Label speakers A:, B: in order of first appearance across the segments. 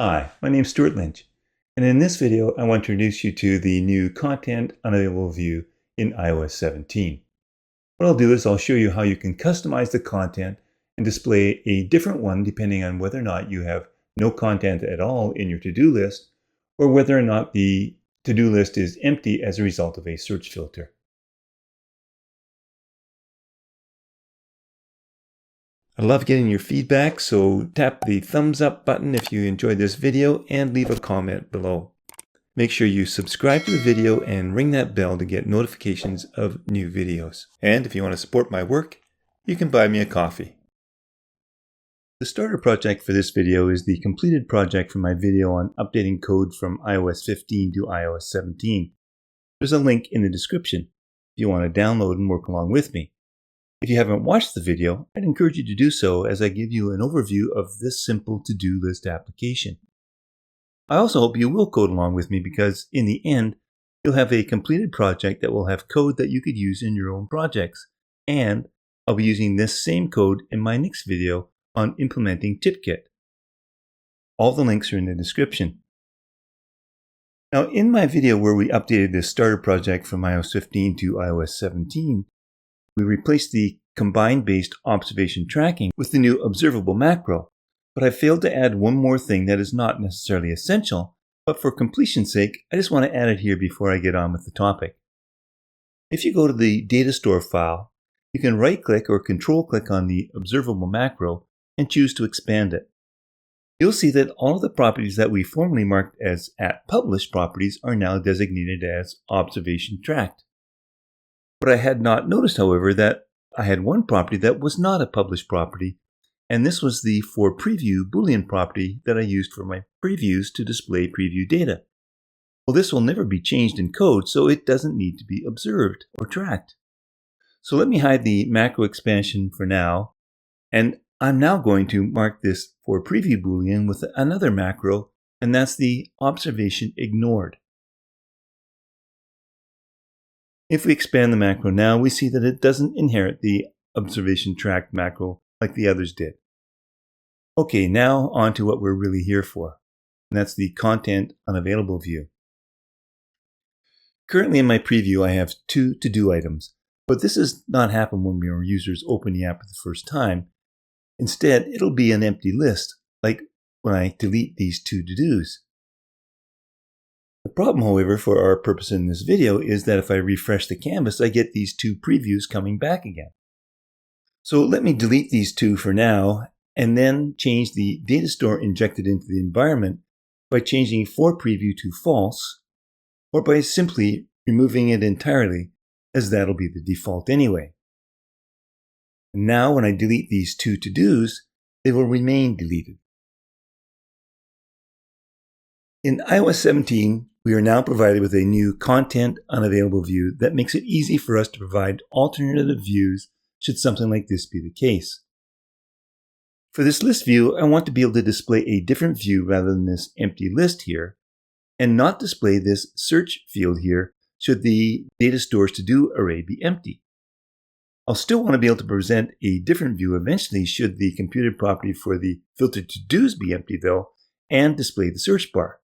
A: Hi, my name is Stuart Lynch, and in this video I want to introduce you to the new Content Unavailable View in iOS 17. What I'll do is I'll show you how you can customize the content and display a different one depending on whether or not you have no content at all in your to-do list, or whether or not the to-do list is empty as a result of a search filter. I love getting your feedback, so tap the thumbs up button if you enjoyed this video and leave a comment below. Make sure you subscribe to the video and ring that bell to get notifications of new videos. And if you want to support my work, you can buy me a coffee. The starter project for this video is the completed project from my video on updating code from iOS 15 to iOS 17. There's a link in the description if you want to download and work along with me. If you haven't watched the video, I'd encourage you to do so as I give you an overview of this simple to-do list application. I also hope you will code along with me because in the end, you'll have a completed project that will have code that you could use in your own projects. And I'll be using this same code in my next video on implementing TipKit. All the links are in the description. Now, in my video where we updated this starter project from iOS 15 to iOS 17, we replaced the combine-based observation tracking with the new observable macro, but I failed to add one more thing that is not necessarily essential, but for completion's sake, I just want to add it here before I get on with the topic. If you go to the data store file, you can right-click or control-click on the observable macro and choose to expand it. You'll see that all of the properties that we formerly marked as @published properties are now designated as observation tracked. But I had not noticed, however, that I had one property that was not a published property, and this was the forPreview Boolean property that I used for my previews to display preview data. Well, this will never be changed in code, so it doesn't need to be observed or tracked. So let me hide the macro expansion for now, and I'm now going to mark this forPreview Boolean with another macro, and that's the ObservationIgnored. If we expand the macro now, we see that it doesn't inherit the observation tracked macro like the others did. Okay, now on to what we're really here for, and that's the Content Unavailable view. Currently in my preview, I have two to-do items, but this does not happen when your users open the app for the first time. Instead, it'll be an empty list, like when I delete these two to-dos. The problem, however, for our purpose in this video is that if I refresh the canvas, I get these two previews coming back again. So let me delete these two for now, and then change the data store injected into the environment by changing forPreview to false, or by simply removing it entirely, as that'll be the default anyway. And now when I delete these two to-dos, they will remain deleted. In iOS 17, we are now provided with a new Content Unavailable view that makes it easy for us to provide alternative views should something like this be the case. For this list view, I want to be able to display a different view rather than this empty list here, and not display this search field here should the data store's to-do array be empty. I'll still want to be able to present a different view eventually should the computed property for the filtered to-dos be empty though, and display the search bar.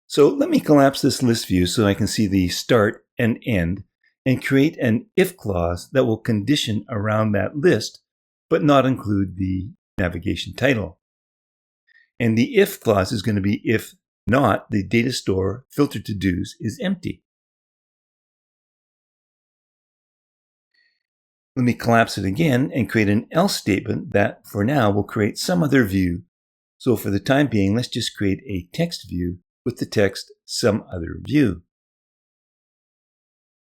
A: So let me collapse this list view so I can see the start and end and create an if clause that will condition around that list, but not include the navigation title. And the if clause is going to be if not the data store filtered to-dos is empty. Let me collapse it again and create an else statement that for now will create some other view. So for the time being, let's just create a text view with the text some other view.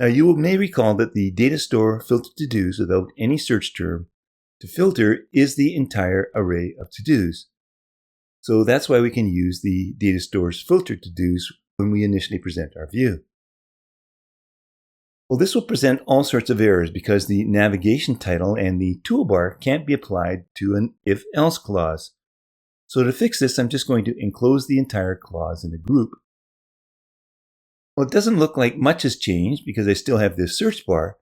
A: Now you may recall that the data store filtered to-dos without any search term to filter is the entire array of to-dos. So that's why we can use the data store's filtered to-dos when we initially present our view. Well, this will present all sorts of errors because the navigation title and the toolbar can't be applied to an if-else clause. So to fix this, I'm just going to enclose the entire clause in a group. Well, it doesn't look like much has changed because I still have this search bar,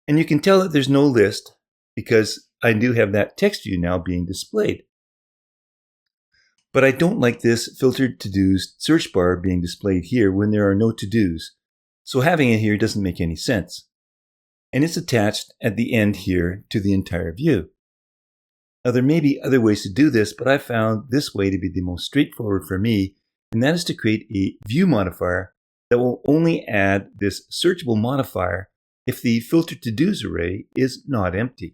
A: and you can tell that there's no list because I do have that text view now being displayed. But I don't like this filtered to-dos search bar being displayed here when there are no to-dos, so having it here doesn't make any sense. And it's attached at the end here to the entire view. Now there may be other ways to do this, but I found this way to be the most straightforward for me, and that is to create a view modifier that will only add this searchable modifier if the filtered to-dos array is not empty.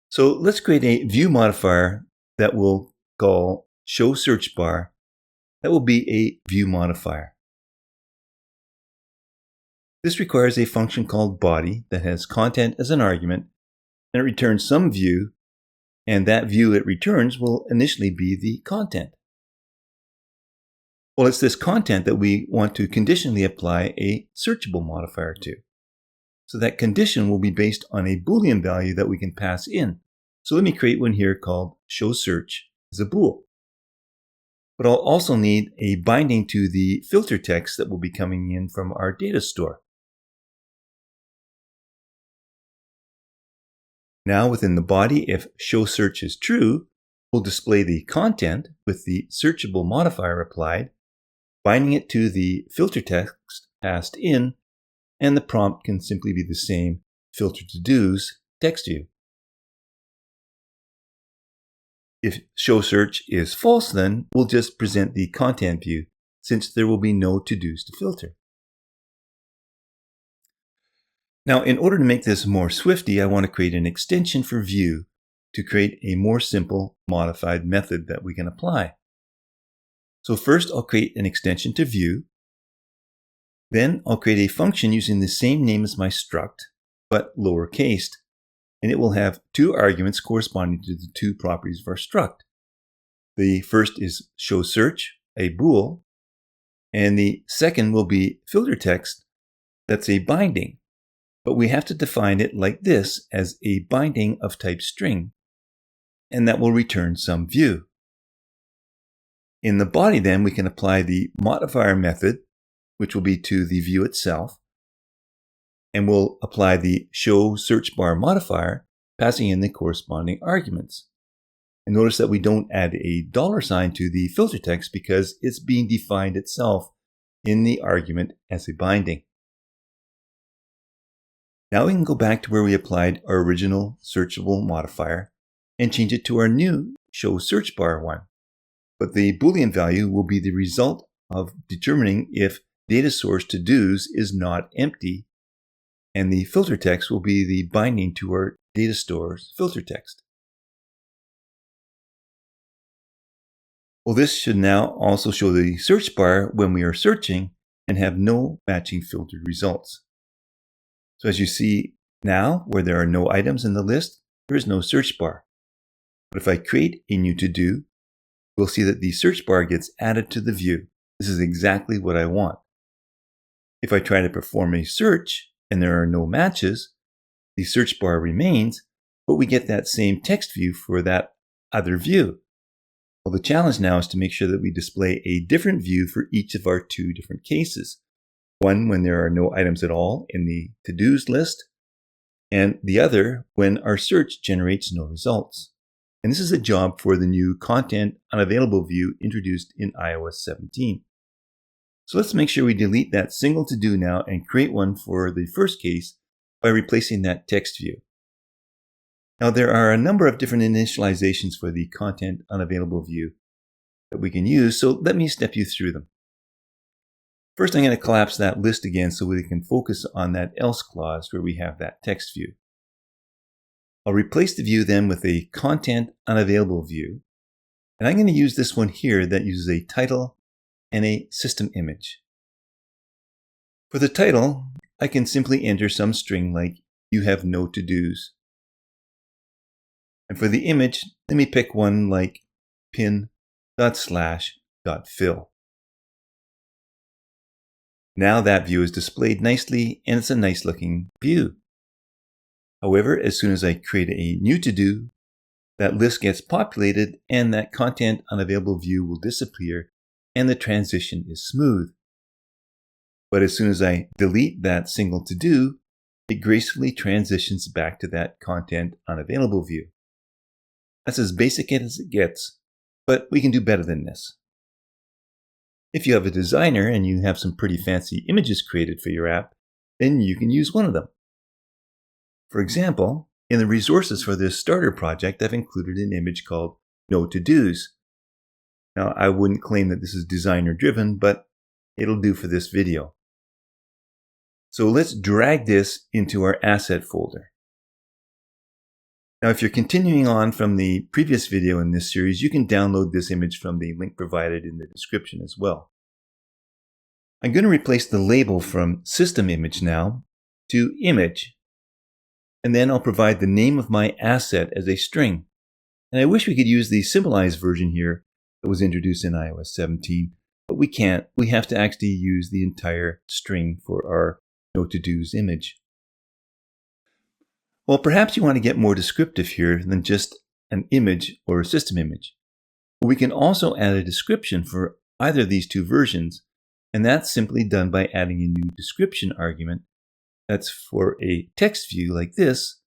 A: So let's create a view modifier that we'll call show search bar. That will be a view modifier. This requires a function called body that has content as an argument, and it returns some view, and that view it returns will initially be the content. Well, it's this content that we want to conditionally apply a searchable modifier to. So that condition will be based on a Boolean value that we can pass in. So let me create one here called show search as a bool. But I'll also need a binding to the filter text that will be coming in from our data store. Now within the body, if show search is true, we'll display the content with the searchable modifier applied, binding it to the filter text passed in, and the prompt can simply be the same filter to-dos text view. If show search is false, then we'll just present the content view, since there will be no to-dos to filter. Now, in order to make this more Swifty, I want to create an extension for view to create a more simple modified method that we can apply. So first, I'll create an extension to view. Then I'll create a function using the same name as my struct, but lowercase, and it will have two arguments corresponding to the two properties of our struct. The first is show search, a bool, and the second will be filter text. That's a binding, but we have to define it like this as a binding of type string, and that will return some view. In the body then, we can apply the modifier method, which will be to the view itself, and we'll apply the show search bar modifier, passing in the corresponding arguments. And notice that we don't add a $sign to the filter text because it's being defined itself in the argument as a binding. Now we can go back to where we applied our original searchable modifier and change it to our new show search bar one. But the Boolean value will be the result of determining if data source to-dos is not empty, and the filter text will be the binding to our data store's filter text. Well, this should now also show the search bar when we are searching and have no matching filtered results. So as you see now, where there are no items in the list, there is no search bar. But if I create a new to-do, we'll see that the search bar gets added to the view. This is exactly what I want. If I try to perform a search and there are no matches, the search bar remains, but we get that same text view for that other view. Well, the challenge now is to make sure that we display a different view for each of our two different cases. One when there are no items at all in the to-dos list, and the other when our search generates no results. And this is a job for the new ContentUnavailableView introduced in iOS 17. So let's make sure we delete that single to-do now and create one for the first case by replacing that text view. Now there are a number of different initializations for the ContentUnavailableView that we can use, so let me step you through them. First, I'm going to collapse that list again so we can focus on that else clause where we have that text view. I'll replace the view then with a ContentUnavailableView, and I'm going to use this one here that uses a title and a system image. For the title, I can simply enter some string like "you have no to-dos." And for the image, let me pick one like pin.slash.fill. Now that view is displayed nicely and it's a nice looking view. However, as soon as I create a new to-do, that list gets populated and that ContentUnavailableView will disappear and the transition is smooth. But as soon as I delete that single to-do, it gracefully transitions back to that ContentUnavailableView. That's as basic as it gets, but we can do better than this. If you have a designer and you have some pretty fancy images created for your app, then you can use one of them. For example, in the resources for this starter project, I've included an image called No To-Dos. Now, I wouldn't claim that this is designer driven, but it'll do for this video. So let's drag this into our asset folder. Now, if you're continuing on from the previous video in this series, you can download this image from the link provided in the description as well. I'm going to replace the label from System Image now to Image. And then I'll provide the name of my asset as a string. And I wish we could use the symbolized version here that was introduced in iOS 17, but we can't. We have to actually use the entire string for our No To-Dos image. Well, perhaps you want to get more descriptive here than just an image or a system image. But we can also add a description for either of these two versions, and that's simply done by adding a new description argument that's for a text view like this,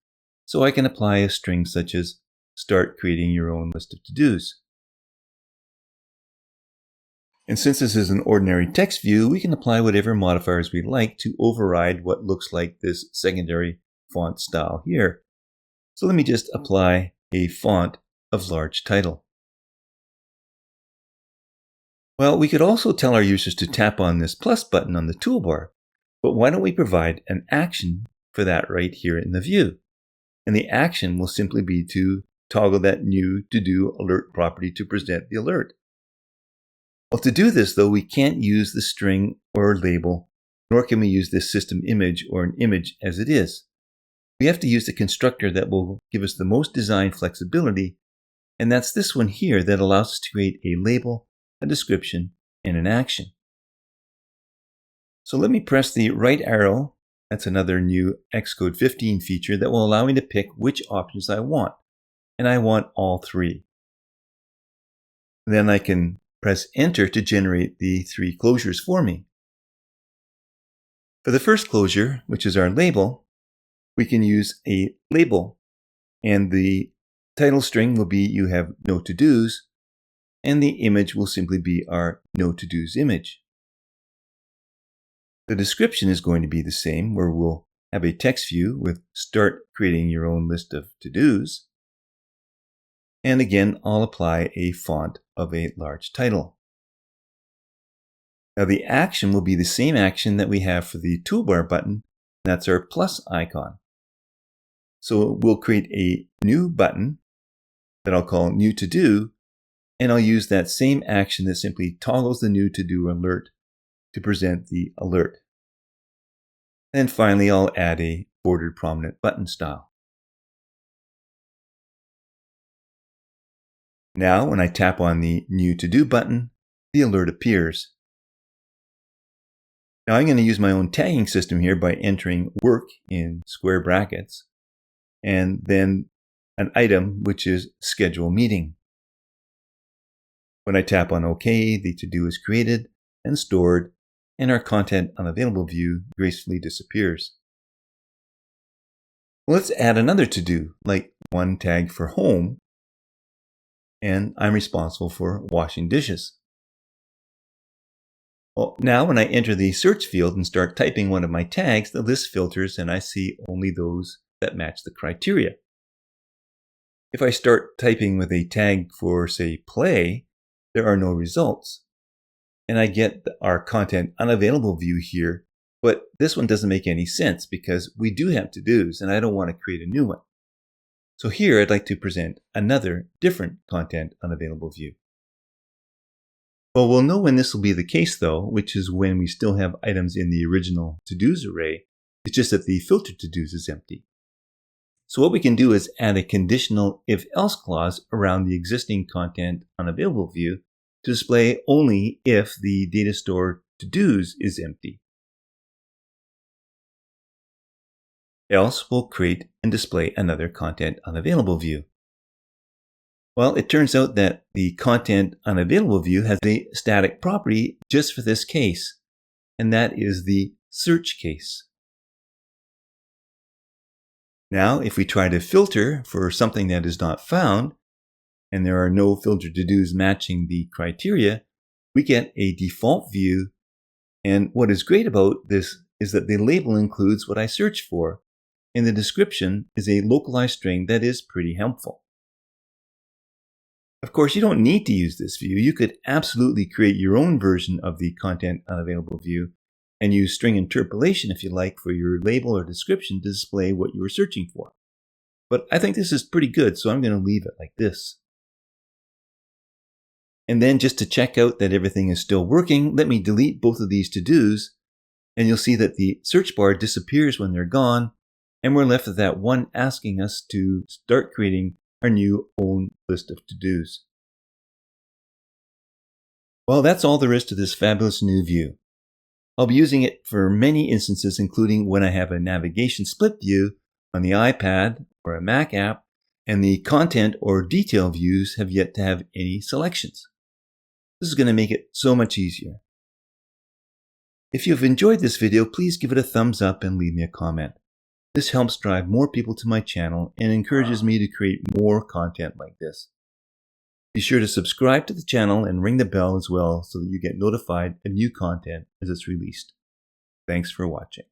A: so I can apply a string such as start creating your own list of to-dos. And since this is an ordinary text view, we can apply whatever modifiers we like to override what looks like this secondary font style here. So let me just apply a font of large title. Well, we could also tell our users to tap on this plus button on the toolbar, but why don't we provide an action for that right here in the view? And the action will simply be to toggle that new to-do alert property to present the alert. Well, to do this, though, we can't use the string or label, nor can we use this system image or an image as it is. We have to use the constructor that will give us the most design flexibility, and that's this one here that allows us to create a label, a description, and an action. So let me press the right arrow. That's another new Xcode 15 feature that will allow me to pick which options I want. And I want all three. Then I can press Enter to generate the three closures for me. For the first closure, which is our label, we can use a label. And the title string will be you have no to-dos, and the image will simply be our no to-dos image. The description is going to be the same, where we'll have a text view with start creating your own list of to-dos. And again, I'll apply a font of a large title. Now the action will be the same action that we have for the toolbar button. That's our plus icon. So we'll create a new button that I'll call new to do, and I'll use that same action that simply toggles the new to do alert to present the alert. And finally, I'll add a bordered prominent button style. Now, when I tap on the new to do button, the alert appears. Now I'm going to use my own tagging system here by entering work in square brackets, and then an item, which is schedule meeting. When I tap on OK, the to-do is created and stored, and our content unavailable view gracefully disappears. Let's add another to-do, like one tag for home, and I'm responsible for washing dishes. Well, now when I enter the search field and start typing one of my tags, the list filters and I see only those that match the criteria. If I start typing with a tag for, say, play, there are no results. And I get our content unavailable view here, but this one doesn't make any sense because we do have to-dos and I don't want to create a new one. So here I'd like to present another different content unavailable view. Well, we'll know when this will be the case though, which is when we still have items in the original to-dos array. It's just that the filtered to-dos is empty. So what we can do is add a conditional if-else clause around the existing content unavailable view to display only if the data store to-dos is empty. Else we'll create and display another content unavailable view. Well, it turns out that the content unavailable view has a static property just for this case, and that is the search case. Now, if we try to filter for something that is not found, and there are no filtered to-dos matching the criteria, we get a default view. And what is great about this is that the label includes what I searched for, and the description is a localized string that is pretty helpful. Of course, you don't need to use this view. You could absolutely create your own version of the Content Unavailable view and use string interpolation if you like for your label or description to display what you were searching for. But I think this is pretty good, so I'm going to leave it like this. And then just to check out that everything is still working, let me delete both of these to-dos, and you'll see that the search bar disappears when they're gone, and we're left with that one asking us to start creating our new own list of to-dos. Well, that's all there is to this fabulous new view. I'll be using it for many instances, including when I have a navigation split view on the iPad or a Mac app, and the content or detail views have yet to have any selections. This is going to make it so much easier. If you've enjoyed this video, please give it a thumbs up and leave me a comment. This helps drive more people to my channel and encourages me to create more content like this. Be sure to subscribe to the channel and ring the bell as well so that you get notified of new content as it's released. Thanks for watching.